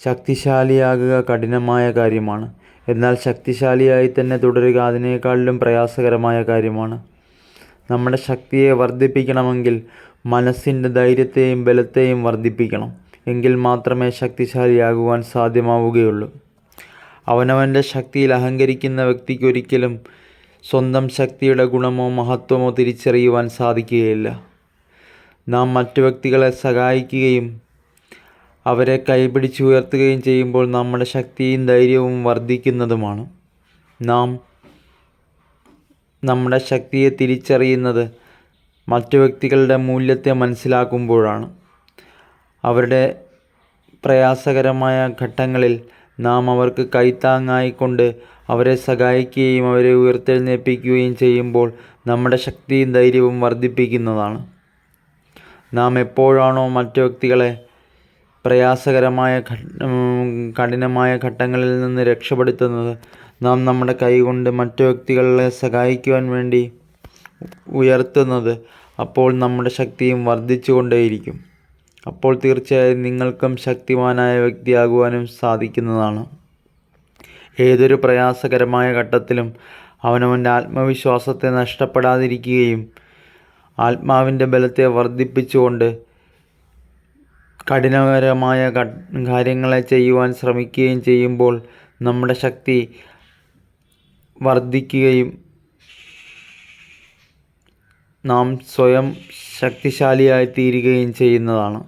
ശക്തിശാലിയാകുക കഠിനമായ കാര്യമാണ്. എന്നാൽ ശക്തിശാലിയായി തന്നെ തുടരുക അതിനേക്കാളിലും പ്രയാസകരമായ കാര്യമാണ്. നമ്മുടെ ശക്തിയെ വർദ്ധിപ്പിക്കണമെങ്കിൽ മനസ്സിൻ്റെ ധൈര്യത്തെയും ബലത്തെയും വർദ്ധിപ്പിക്കണം. എങ്കിൽ മാത്രമേ ശക്തിശാലിയാകുവാൻ സാധ്യമാവുകയുള്ളൂ. അവനവൻ്റെ ശക്തിയിൽ അഹങ്കരിക്കുന്ന വ്യക്തിക്കൊരിക്കലും സ്വന്തം ശക്തിയുടെ ഗുണമോ മഹത്വമോ തിരിച്ചറിയുവാൻ സാധിക്കുകയില്ല. നാം മറ്റു വ്യക്തികളെ സഹായിക്കുകയും അവരെ കൈപിടിച്ചുയർത്തുകയും ചെയ്യുമ്പോൾ നമ്മുടെ ശക്തിയും ധൈര്യവും വർദ്ധിക്കുന്നതുമാണ്. നാം നമ്മുടെ ശക്തിയെ തിരിച്ചറിയുന്നത് മറ്റു വ്യക്തികളുടെ മൂല്യത്തെ മനസ്സിലാക്കുമ്പോഴാണ്. അവരുടെ പ്രയാസകരമായ ഘട്ടങ്ങളിൽ നാം അവർക്ക് കൈത്താങ്ങായിക്കൊണ്ട് അവരെ സഹായിക്കുകയും അവരെ ഉയർത്തെഴുന്നേൽപ്പിക്കുകയും ചെയ്യുമ്പോൾ നമ്മുടെ ശക്തിയും ധൈര്യവും വർദ്ധിപ്പിക്കുന്നതാണ്. നാം എപ്പോഴാണോ മറ്റു വ്യക്തികളെ പ്രയാസകരമായ കഠിനമായ ഘട്ടങ്ങളിൽ നിന്ന് രക്ഷപ്പെടുത്തുന്നത്, നാം നമ്മുടെ കൈകൊണ്ട് മറ്റു വ്യക്തികളെ സഹായിക്കുവാൻ വേണ്ടി ഉയർത്തുന്നത്, അപ്പോൾ നമ്മുടെ ശക്തിയും വർദ്ധിച്ചുകൊണ്ടേയിരിക്കും. അപ്പോൾ തീർച്ചയായും നിങ്ങൾക്കും ശക്തിമാനായ വ്യക്തിയാകുവാനും സാധിക്കുന്നതാണ്. ഏതൊരു പ്രയാസകരമായ ഘട്ടത്തിലും അവനവൻ്റെ ആത്മവിശ്വാസത്തെ നഷ്ടപ്പെടാതിരിക്കുകയും ആത്മാവിൻ്റെ ബലത്തെ വർദ്ധിപ്പിച്ചുകൊണ്ട് കഠിനകരമായ കാര്യങ്ങളെ ചെയ്യുവാൻ ശ്രമിക്കുകയും ചെയ്യുമ്പോൾ നമ്മുടെ ശക്തി വർദ്ധിക്കുകയും നാം സ്വയം ശക്തിശാലിയായി തീരുകയും ചെയ്യുന്നതാണ്.